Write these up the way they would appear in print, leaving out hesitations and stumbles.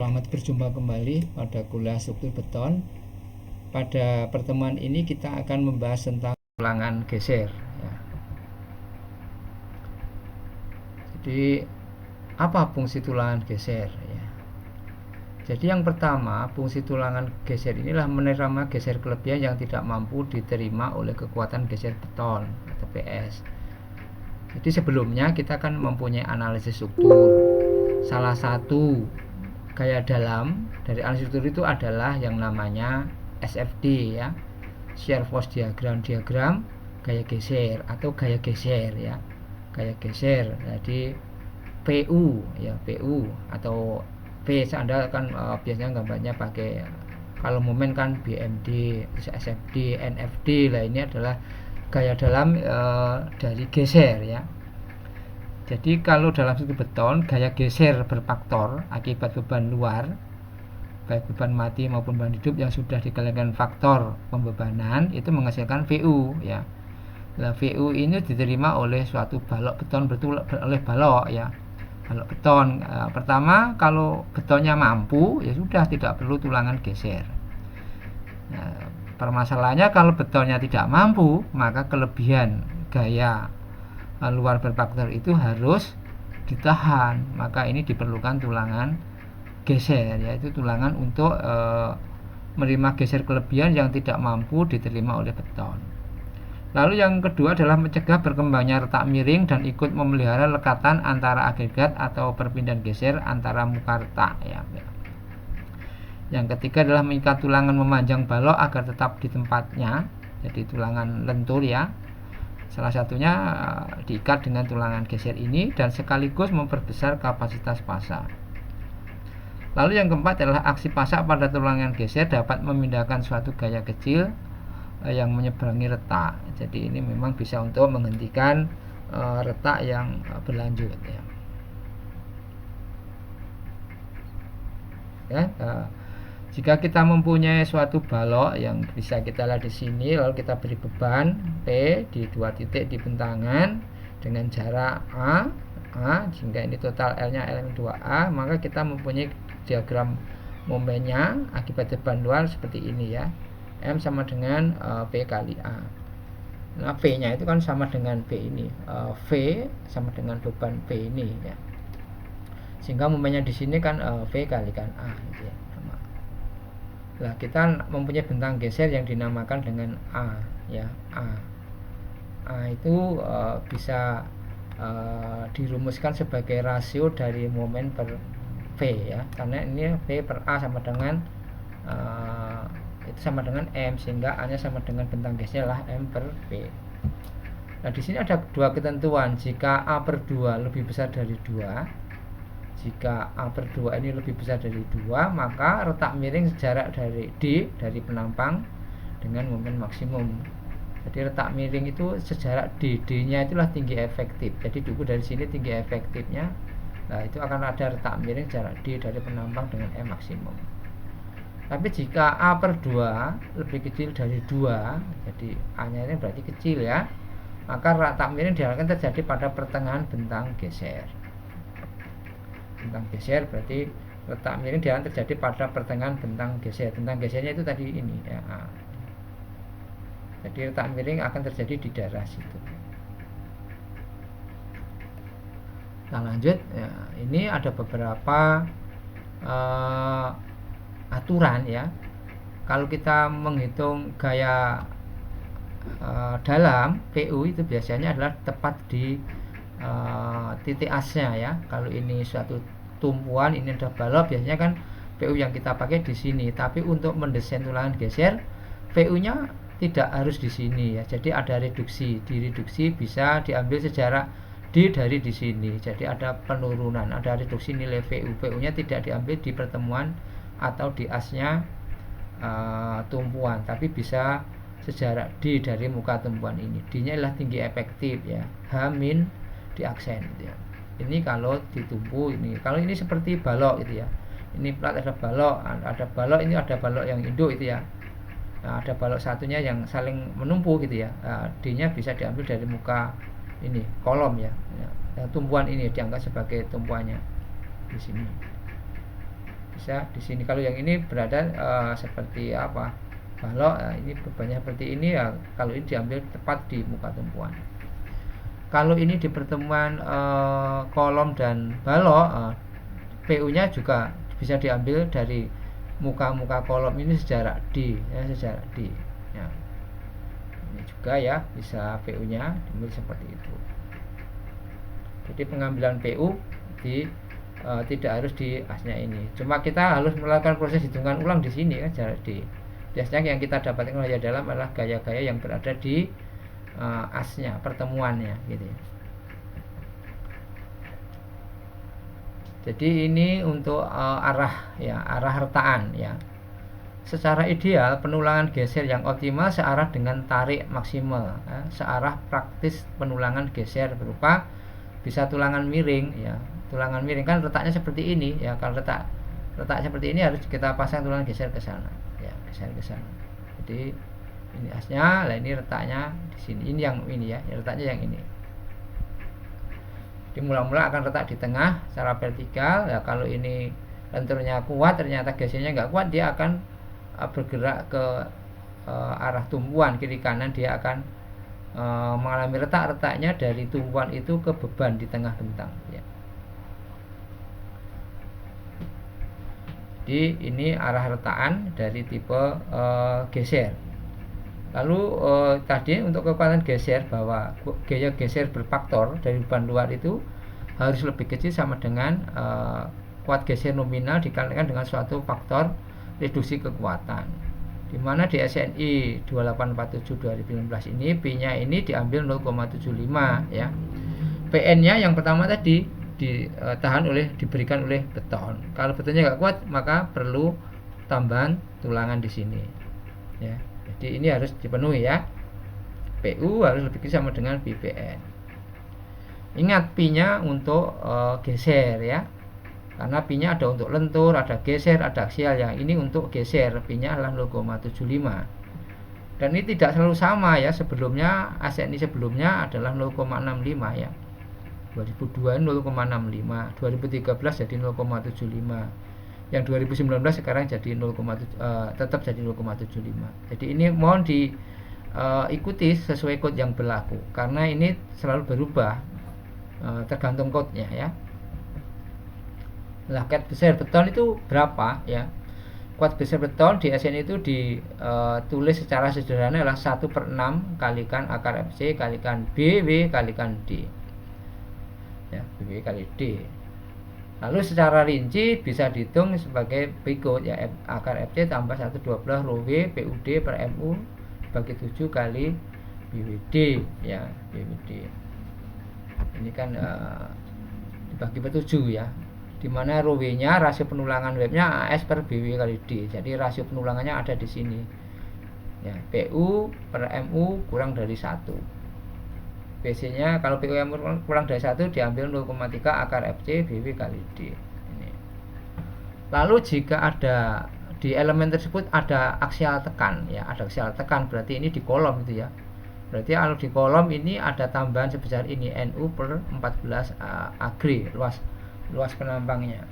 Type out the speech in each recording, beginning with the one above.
Selamat berjumpa kembali pada kuliah struktur beton. Pada pertemuan ini kita akan membahas tentang tulangan geser ya. Jadi apa fungsi tulangan geser ya? Jadi yang pertama, fungsi tulangan geser inilah menerima geser kelebihan yang tidak mampu diterima oleh kekuatan geser beton atau PS. Jadi sebelumnya kita kan mempunyai analisis struktur. Salah satu gaya dalam dari analisis struktur itu adalah yang namanya SFD ya, shear force diagram gaya geser atau gaya geser ya, gaya geser. Jadi PU ya, PU atau P, Anda kan biasanya gambarnya pakai, kalau momen kan BMD, SFD, NFD lah. Ini adalah gaya dalam dari geser ya. Jadi kalau dalam struktur beton, gaya geser berfaktor akibat beban luar, baik beban mati maupun beban hidup yang sudah dikalikan faktor pembebanan, itu menghasilkan VU ya. Nah, VU ini diterima oleh suatu balok beton, oleh balok ya, balok beton. Pertama, kalau betonnya mampu ya sudah, tidak perlu tulangan geser. Nah, permasalahannya kalau betonnya tidak mampu, maka kelebihan gaya luar berfaktor itu harus ditahan, maka ini diperlukan tulangan geser, yaitu tulangan untuk menerima geser kelebihan yang tidak mampu diterima oleh beton. Lalu yang kedua adalah mencegah berkembangnya retak miring dan ikut memelihara lekatan antara agregat atau perpindahan geser antara muka retak ya. Yang ketiga adalah mengikat tulangan memanjang balok agar tetap di tempatnya, jadi tulangan lentur ya. Salah satunya diikat dengan tulangan geser ini dan sekaligus memperbesar kapasitas pasak. Lalu yang keempat adalah aksi pasak pada tulangan geser dapat memindahkan suatu gaya kecil yang menyeberangi retak. Jadi ini memang bisa untuk menghentikan retak yang berlanjut ya. Jika kita mempunyai suatu balok yang bisa kita lihat di sini, lalu kita beri beban P di 2 titik di bentangan dengan jarak A, sehingga ini total L-nya L2A, maka kita mempunyai diagram momennya akibat beban luar seperti ini ya. M sama dengan P kali A. Nah, V-nya itu kan sama dengan P ini. V sama dengan beban P ini ya. Sehingga momennya di sini kan V kalikan A gitu ya. Nah, kita mempunyai bentang geser yang dinamakan dengan A ya, A itu bisa dirumuskan sebagai rasio dari momen per V ya, karena ini V per A sama dengan itu sama dengan M, sehingga A nya sama dengan bentang geser lah M per V. Nah, di sini ada dua ketentuan. Jika A per 2 lebih besar dari 2, jika A per 2 ini lebih besar dari 2, maka retak miring sejarak dari D, dari penampang dengan momen maksimum. Jadi retak miring itu sejarak D, D-nya itulah tinggi efektif. Jadi diukur dari sini tinggi efektifnya. Nah, itu akan ada retak miring jarak D dari penampang dengan M maksimum. Tapi jika A per 2 lebih kecil dari 2, jadi A-nya ini berarti kecil ya, maka retak miring diharapkan terjadi pada pertengahan bentang geser. Bentang geser berarti letak miring dia terjadi pada pertengahan bentang geser. Bentang gesernya itu tadi ini ya. Jadi letak miring akan terjadi di daerah situ. Nah, lanjut ya, ini ada beberapa aturan ya. Kalau kita menghitung gaya dalam PU itu biasanya adalah tepat di titik asnya ya. Kalau ini suatu tumpuan, ini ada balok, biasanya kan PU yang kita pakai di sini. Tapi untuk mendesain tulangan geser, PU-nya tidak harus di sini ya. Jadi ada reduksi. Di reduksi bisa diambil sejarak D dari di sini. Jadi ada penurunan, ada reduksi nilai PU. PU-nya tidak diambil di pertemuan atau di asnya tumpuan, tapi bisa sejarak D dari muka tumpuan ini. D-nya adalah tinggi efektif ya. H min di aksen gitu ya. Ini kalau ditumpu ini. Kalau ini seperti balok gitu ya. Ini plat ada balok, ini ada balok yang induk itu ya. Nah, ada balok satunya yang saling menumpu gitu ya. Nah, D-nya bisa diambil dari muka ini, kolom ya. Yang tumpuan ini dianggap sebagai tumpuannya di sini. Di bisa di sini. Kalau yang ini berada seperti apa, balok, ini bebannya seperti ini ya, kalau ini diambil tepat di muka tumpuan. Kalau ini di pertemuan kolom dan balok, PU-nya juga bisa diambil dari muka-muka kolom ini sejarak D, ya, sejarak D. Ya. Ini juga ya bisa PU-nya diambil seperti itu. Jadi pengambilan PU tidak harus di asnya ini. Cuma kita harus melakukan proses hitungan ulang di sini kan, jarak D. Biasanya yang kita dapatkan oleh dalam adalah gaya-gaya yang berada di asnya, pertemuannya gitu. Jadi ini untuk arah retaan ya. Secara ideal penulangan geser yang optimal searah dengan tarik maksimal ya. Searah praktis penulangan geser berupa bisa tulangan miring ya. Tulangan miring kan letaknya seperti ini ya. Kalau letak seperti ini harus kita pasang tulangan geser ke sana ya, geser ke sana. Jadi ini asnya, lah ini letaknya di sini. Ini yang ini ya, letaknya yang ini. Jadi mula-mula akan letak di tengah secara vertikal ya. Kalau ini lenturnya kuat, ternyata gesernya nggak kuat, dia akan bergerak ke arah tumpuan kiri kanan. Dia akan mengalami retak-retaknya dari tumpuan itu ke beban di tengah bentang ya. Jadi ini arah retakan dari tipe geser. Lalu tadi untuk kekuatan geser, bahwa gaya geser berfaktor dari beban luar itu harus lebih kecil sama dengan kuat geser nominal dikalikan dengan suatu faktor reduksi kekuatan. Di mana di SNI 2847 2015 ini P-nya ini diambil 0,75 ya. PN-nya yang pertama tadi diberikan oleh beton. Kalau betonnya nggak kuat maka perlu tambahan tulangan di sini ya. Jadi ini harus dipenuhi ya. PU harus lebih kecil sama dengan PPN. Ingat P-nya untuk geser ya. Karena P-nya ada untuk lentur, ada geser, ada aksial ya. Ini untuk geser, P-nya adalah 0,75. Dan ini tidak selalu sama ya. Sebelumnya ASNI sebelumnya adalah 0,65 ya. 2002 0,65, 2013 jadi 0,75. Yang 2019 sekarang jadi tetap jadi 0,75. Jadi ini mohon diikuti sesuai kode yang berlaku, karena ini selalu berubah tergantung kodenya ya. Lah kuat besar beton itu berapa ya? Kuat besar beton di SN itu ditulis secara sederhana adalah 1/6 kalikan akar FC kalikan BW kalikan D ya, BW kali D. Lalu secara rinci bisa dihitung sebagai berikut ya, akar FC tambah 1/12 rho W PUD per MU bagi 7 kali BWD ya, BWD. Ini kan dibagi per 7 ya. Dimana rho W-nya rasio penulangan webnya AS per BW kali D. Jadi rasio penulangannya ada di sini. Ya, PU per MU kurang dari 1. BC-nya kalau PU kurang dari 1 diambil 0,3 akar FC BW kali D. Ini. Lalu jika ada di elemen tersebut ada aksial tekan ya, ada aksial tekan berarti ini di kolom itu ya. Berarti kalau di kolom ini ada tambahan sebesar ini NU per 14 agri luas penampangnya.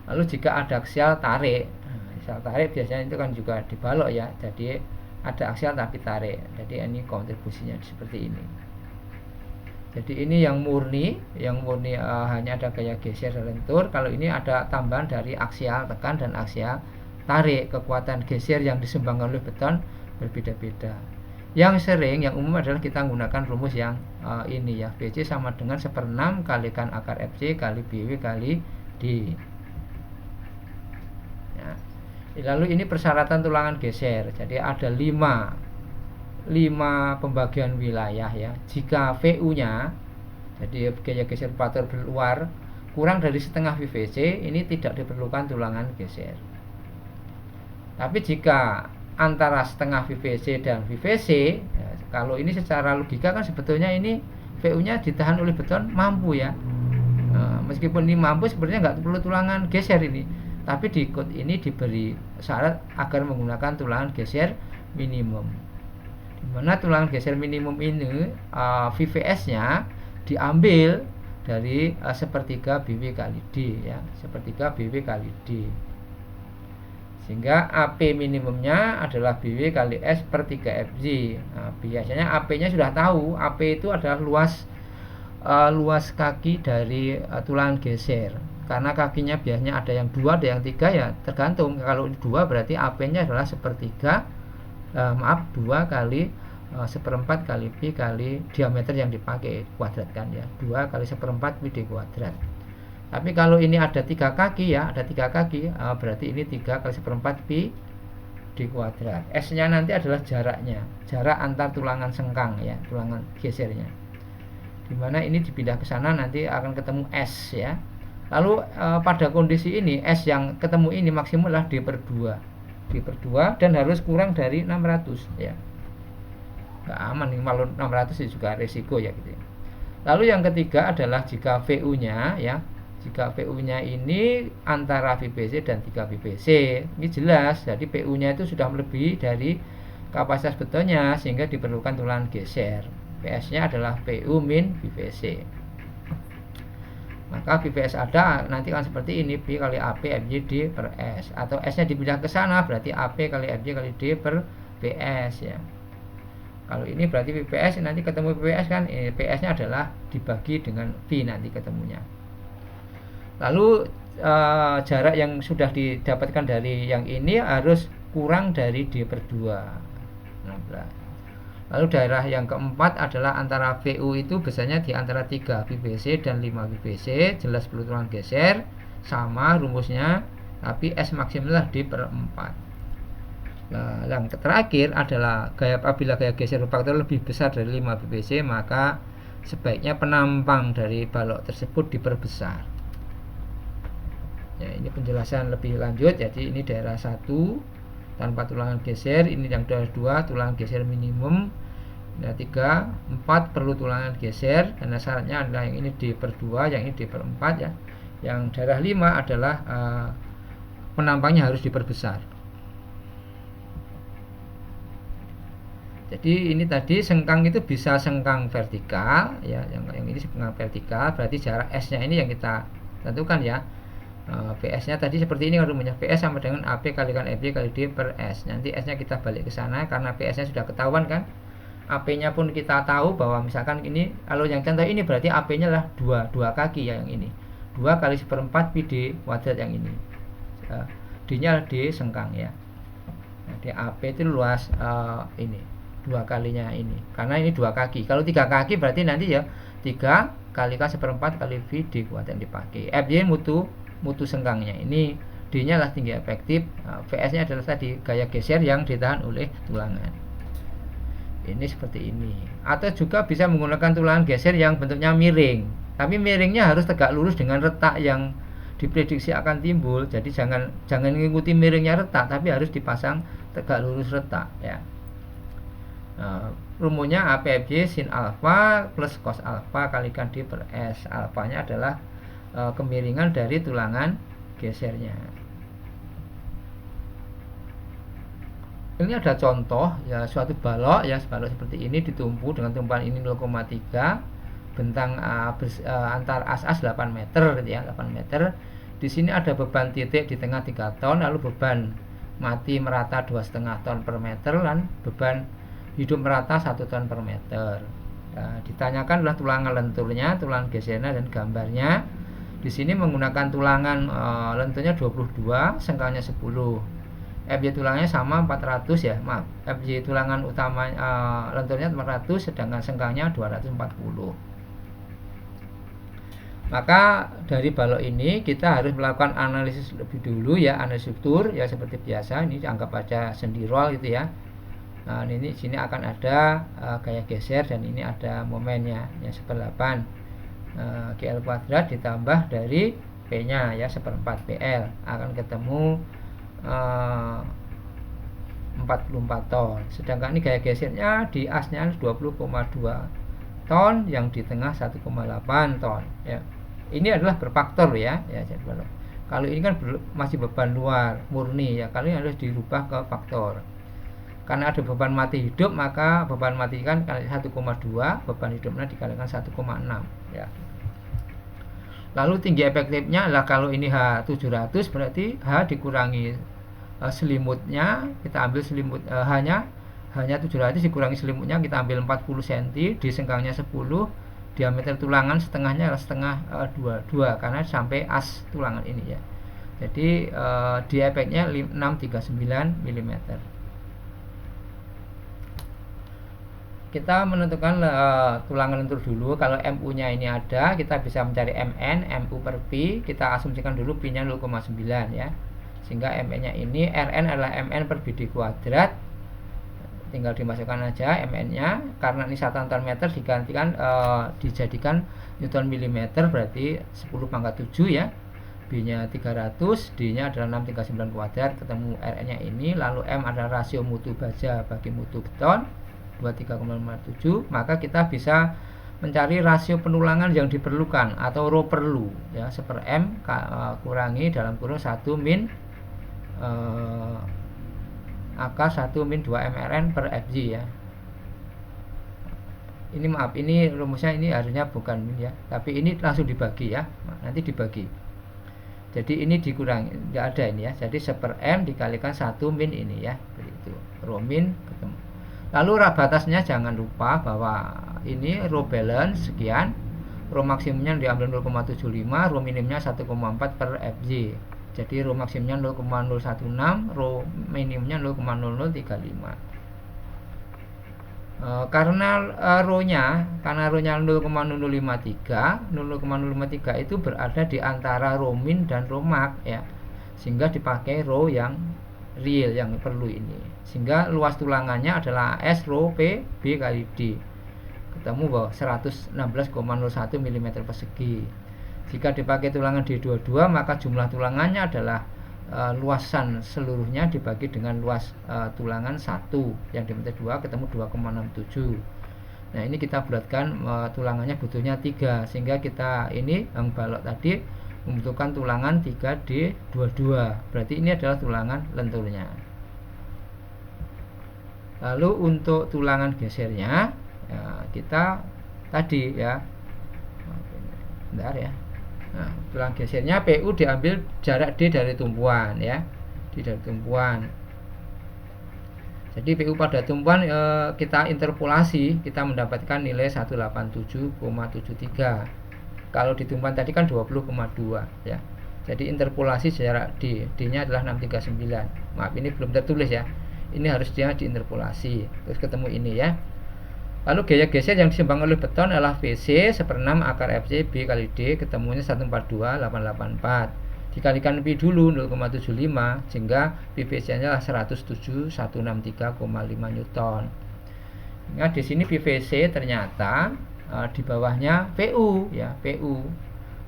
Lalu jika ada aksial tarik, aksial tarik biasanya itu kan juga dibalok ya. Jadi ada aksial tapi tarik. Jadi ini kontribusinya seperti ini. Jadi ini yang murni hanya ada gaya geser dan lentur. Kalau ini ada tambahan dari aksial tekan dan aksial tarik. Kekuatan geser yang disumbangkan oleh beton berbeda-beda. Yang sering, yang umum adalah kita menggunakan rumus yang ini ya. BC sama dengan 1/6 kalikan akar FC kali BW kali D ya. Lalu ini persyaratan tulangan geser. Jadi ada 5 pembagian wilayah ya. Jika VU-nya, jadi gaya geser faktor berluar kurang dari setengah VVC, ini tidak diperlukan tulangan geser. Tapi jika antara setengah VVC dan VVC ya, kalau ini secara logika kan sebetulnya ini VU-nya ditahan oleh beton mampu ya. Meskipun ini mampu sebenarnya nggak perlu tulangan geser ini, tapi di kode ini diberi syarat agar menggunakan tulangan geser minimum, dimana tulangan geser minimum ini VVS-nya diambil dari sepertiga BW kali D ya, sepertiga BW kali D. Sehingga AP minimumnya adalah BW kali S per 3FZ. Nah, biasanya AP-nya sudah tahu, AP itu adalah luas kaki dari tulangan geser. Karena kakinya biasanya ada yang 2, ada yang 3 ya, tergantung. Kalau 2 berarti AP-nya adalah sepertiga 2 kali 1/4 kali pi kali diameter yang dipakai, kuadratkan ya, 2 kali 1/4 pi d kuadrat. Tapi kalau ini ada 3 kaki ya, ada 3 kaki, berarti ini 3 kali 1/4 pi d kuadrat. S nya nanti adalah jaraknya, jarak antar tulangan sengkang ya, tulangan gesernya, dimana ini dipindah ke sana nanti akan ketemu S ya. Lalu pada kondisi ini S yang ketemu ini maksimum adalah D/2 dan harus kurang dari 600 ya. Nggak aman nih, malu 600 juga resiko ya gitu ya. Lalu yang ketiga adalah jika VU nya ya, jika VU nya ini antara VBC dan 3 VBC, ini jelas, jadi PU nya itu sudah melebihi dari kapasitas betonnya sehingga diperlukan tulangan geser. PS nya adalah PU min VBC. Maka VBS ada nanti kan seperti ini, P kali AP FJ D per S, atau S nya dipindah ke sana berarti AP kali FJ kali D per PS ya. Kalau ini berarti VPS, nanti ketemu VPS kan, PS nya adalah dibagi dengan V nanti ketemunya. Lalu jarak yang sudah didapatkan dari yang ini harus kurang dari D/2 16. Lalu daerah yang keempat adalah antara VU itu biasanya di antara 3 VBC dan 5 VBC, jelas perlu tulangan geser, sama rumusnya, tapi S maksimalnya D/4. Nah, yang terakhir adalah apabila gaya geser faktor lebih besar dari 5 VBC, maka sebaiknya penampang dari balok tersebut diperbesar. Ya, ini penjelasan lebih lanjut. Jadi ini daerah 1 tanpa tulangan geser, ini yang daerah 2 tulangan geser minimum. Nah, 3, 4 perlu tulangan geser, karena syaratnya adalah yang ini D/2, yang ini D/4 ya. Yang daerah 5 adalah penampangnya harus diperbesar. Jadi ini tadi sengkang itu bisa sengkang vertikal ya, yang ini sengkang vertikal, berarti jarak S-nya ini yang kita tentukan ya. PS-nya tadi seperti ini kan rumusnya, PS sama dengan AP kalikan FJ kali D per S. Nanti S-nya kita balik ke sana karena PS-nya sudah ketahuan kan. AP-nya pun kita tahu bahwa misalkan ini, kalau yang contoh ini berarti AP-nya adalah 2 kaki ya, yang ini 2 kali 1/4 pi D kuadrat yang ini. D-nya D sengkang ya. Jadi AP itu luas ini 2 kalinya ini, karena ini 2 kaki. Kalau 3 kaki berarti nanti ya 3 kalikan 1/4 kali V D kuadrat yang dipakai. FJ mutu sengkangnya ini, D nya adalah tinggi efektif, VS nya adalah tadi gaya geser yang ditahan oleh tulangan. Ini seperti ini. Atau juga bisa menggunakan tulangan geser yang bentuknya miring, tapi miringnya harus tegak lurus dengan retak yang diprediksi akan timbul. Jadi jangan mengikuti miringnya retak, tapi harus dipasang tegak lurus retak ya. Rumusnya APFJ sin alfa plus cos alfa kalikan D per S. Alfanya adalah kemiringan dari tulangan gesernya. Ini ada contoh ya, suatu balok ya, balok seperti ini ditumpu dengan tumpuan ini 0,3, bentang antar as 8 meter ya, 8 meter. Di sini ada beban titik di tengah 3 ton, lalu beban mati merata 2,5 ton per meter, dan beban hidup merata 1 ton per meter. Nah, ditanyakan adalah tulangan lenturnya, tulangan gesernya, dan gambarnya. Di sini menggunakan tulangan lenturnya 22, sengkangnya 10. FJ tulangnya sama 400 ya, maaf. FJ tulangan utama lenturnya 400, sedangkan sengkangnya 240. Maka dari balok ini kita harus melakukan analisis lebih dulu ya, analisis struktur ya, seperti biasa. Ini anggap aja sendi roll gitu ya. Nah, ini sini akan ada gaya geser, dan ini ada momennya ya, 1/8 GL kuadrat ditambah dari P nya ya, 1/4 PL, akan ketemu 44 ton. Sedangkan ini gaya gesernya di asnya 20,2 ton, yang di tengah 1,8 ton ya. Ini adalah berfaktor ya, kalau ini kan masih beban luar murni ya, kalau ini harus dirubah ke faktor. Karena ada beban mati hidup, maka beban mati kan kali 1,2, beban hidupnya dikalikan 1,6 ya. Lalu tinggi efektifnya adalah kalau ini H700 berarti H dikurangi selimutnya, kita ambil selimut hanya 700 dikurangi selimutnya, kita ambil 40 cm, di sengkangnya 10, diameter tulangan setengahnya adalah setengah 2 karena sampai as tulangan ini ya. Jadi di efeknya 639 mm. Kita menentukan tulangan lentur dulu. Kalau MU nya ini ada, kita bisa mencari MN, MU per Pi, kita asumsikan dulu Pi nya 0,9 ya, sehingga MN nya ini RN adalah MN per BD kuadrat, tinggal dimasukkan aja MN nya, karena ini satuan meter digantikan dijadikan Newton milimeter, berarti 10 pangkat 7 ya. B nya 300, D nya adalah 639 kuadrat, ketemu RN nya ini. Lalu M adalah rasio mutu baja bagi mutu beton 23,57, maka kita bisa mencari rasio penulangan yang diperlukan atau rho perlu ya, 1/m kurangi dalam kurung 1 min akar 1 min 2 mrn per fg ya. Ini maaf, ini rumusnya ini harusnya bukan min ya, tapi ini langsung dibagi ya, nanti dibagi. Jadi ini dikurangi, tidak ada ini ya, jadi 1/m dikalikan 1 min ini ya, begitu, rho min ketemu. Lalu batasnya jangan lupa bahwa ini rho balance sekian, rho maksimumnya diambil 0,75, rho minimumnya 1,4 per fj. Jadi rho maksimumnya 0,016, rho minimumnya 0,0035. Karena rho-nya 0,053 itu berada di antara rho min dan rho mak ya, sehingga dipakai rho yang real yang perlu ini, sehingga luas tulangannya adalah S rho P B kali D, ketemu bahwa 116,01 mm persegi. Jika dipakai tulangan D22, maka jumlah tulangannya adalah luasan seluruhnya dibagi dengan luas tulangan 1 yang diameter 2, ketemu 2,67. Nah ini kita bulatkan, tulangannya butuhnya 3, sehingga kita ini yang balok tadi membutuhkan tulangan 3D22, berarti ini adalah tulangan lenturnya. Lalu untuk tulangan gesernya ya, kita tadi ya, bentar ya. Nah, tulang gesernya PU diambil jarak D dari tumpuan ya, D dari tumpuan. Jadi PU pada tumpuan kita interpolasi, kita mendapatkan nilai 187,73. Kalau di tumpuan tadi kan 20,2 ya. Jadi interpolasi jarak D, D-nya adalah 639. Maaf ini belum tertulis ya. Ini harusnya diinterpolasi. Terus ketemu ini ya. Lalu gaya geser yang disumbang oleh beton adalah VC 1/6 akar FC B kali D, ketemunya 142,884. Dikalikan Pi dulu 0,75, sehingga PVC-nya adalah 107.163,5 Newton. Nah, di sini PVC ternyata di bawahnya PU ya, PU.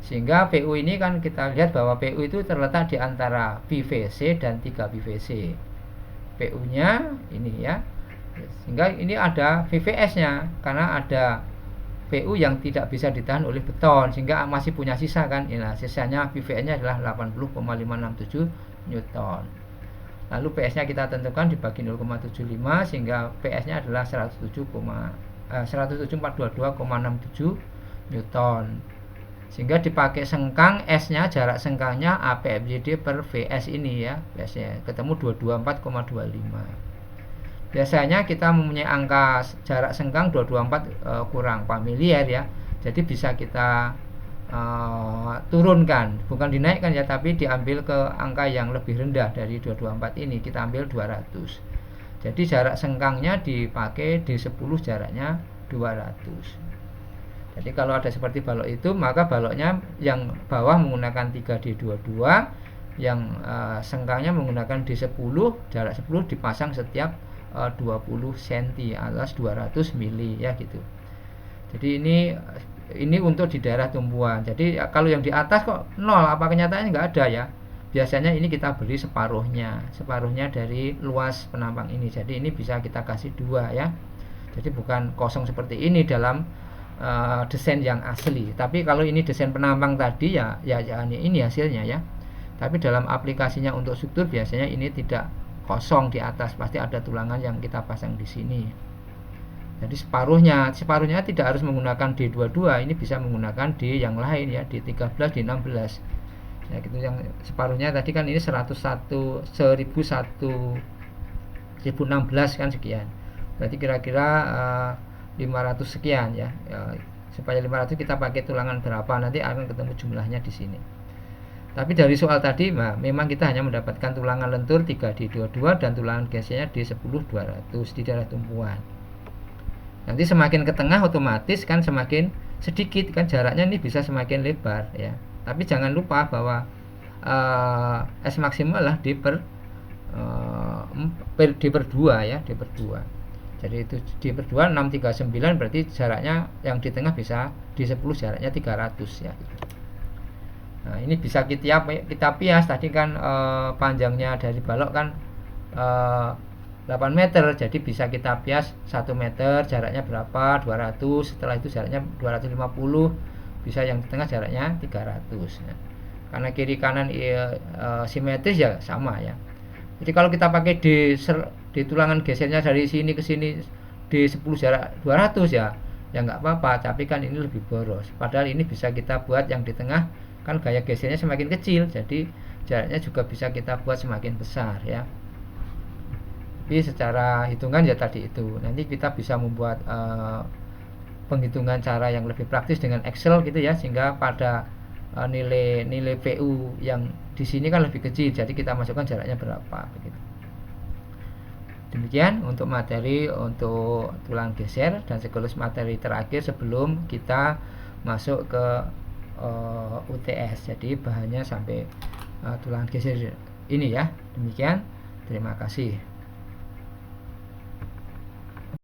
Sehingga PU ini kan kita lihat bahwa PU itu terletak di antara PVC dan 3 PVC. PU-nya ini ya. Sehingga ini ada VVS-nya, karena ada PU yang tidak bisa ditahan oleh beton, sehingga masih punya sisa kan. Nah, sisanya PVS-nya adalah 80,567 Newton. Lalu PS-nya kita tentukan dibagi 0,75, sehingga PS-nya adalah 107,42,67 Newton. Sehingga dipakai sengkang, S-nya jarak sengkangnya APFJD per VS ini ya, PS-nya ketemu 224,25. Biasanya kita mempunyai angka jarak sengkang 224 kurang familiar ya. Jadi bisa kita turunkan, bukan dinaikkan ya, tapi diambil ke angka yang lebih rendah dari 224 ini, kita ambil 200. Jadi jarak sengkangnya dipakai D10, jaraknya 200. Jadi kalau ada seperti balok itu, maka baloknya yang bawah menggunakan 3D22, yang sengkangnya menggunakan D10, jarak 10 dipasang setiap 20 cm alias 200 mili ya gitu. Jadi ini untuk di daerah tumpuan. Jadi kalau yang di atas kok 0, apa kenyataannya nggak ada ya. Biasanya ini kita beri separuhnya dari luas penampang ini. Jadi ini bisa kita kasih 2 ya. Jadi bukan kosong seperti ini dalam desain yang asli. Tapi kalau ini desain penampang tadi ya ini hasilnya ya. Tapi dalam aplikasinya untuk struktur biasanya ini tidak kosong di atas, pasti ada tulangan yang kita pasang di sini. Jadi separuhnya tidak harus menggunakan D22, ini bisa menggunakan D yang lain ya, D13, D16. Ya gitu, yang separuhnya tadi kan ini 101 1016 kan sekian. Berarti kira-kira 500 sekian ya. Supaya 500 kita pakai tulangan berapa, nanti akan ketemu jumlahnya di sini. Tapi dari soal tadi memang kita hanya mendapatkan tulangan lentur 3D22 dan tulangan gesernya D10-200 di daerah tumpuan. Nanti semakin ke tengah otomatis kan semakin sedikit kan jaraknya, ini bisa semakin lebar ya. Tapi jangan lupa bahwa S maksimal lah D per 2 ya, D per 2. Jadi itu D per 2 639, berarti jaraknya yang di tengah bisa D10 jaraknya 300 ya. Nah, ini bisa kita pias tadi kan panjangnya dari balok kan 8 meter, jadi bisa kita pias 1 meter jaraknya berapa, 200, setelah itu jaraknya 250, bisa yang di tengah jaraknya 300 ya. Karena kiri kanan simetris ya sama ya. Jadi kalau kita pakai di tulangan gesernya dari sini ke sini D10 jarak 200 ya nggak apa-apa, tapi kan ini lebih boros. Padahal ini bisa kita buat yang di tengah kan gaya gesernya semakin kecil, jadi jaraknya juga bisa kita buat semakin besar ya. Tapi secara hitungan ya tadi itu, nanti kita bisa membuat penghitungan cara yang lebih praktis dengan Excel gitu ya, sehingga pada nilai PU yang di sini kan lebih kecil, jadi kita masukkan jaraknya berapa begitu. Demikian untuk materi untuk tulang geser, dan sekaligus materi terakhir sebelum kita masuk ke UTS. Jadi bahannya sampai tulang geser ini ya. Demikian, terima kasih.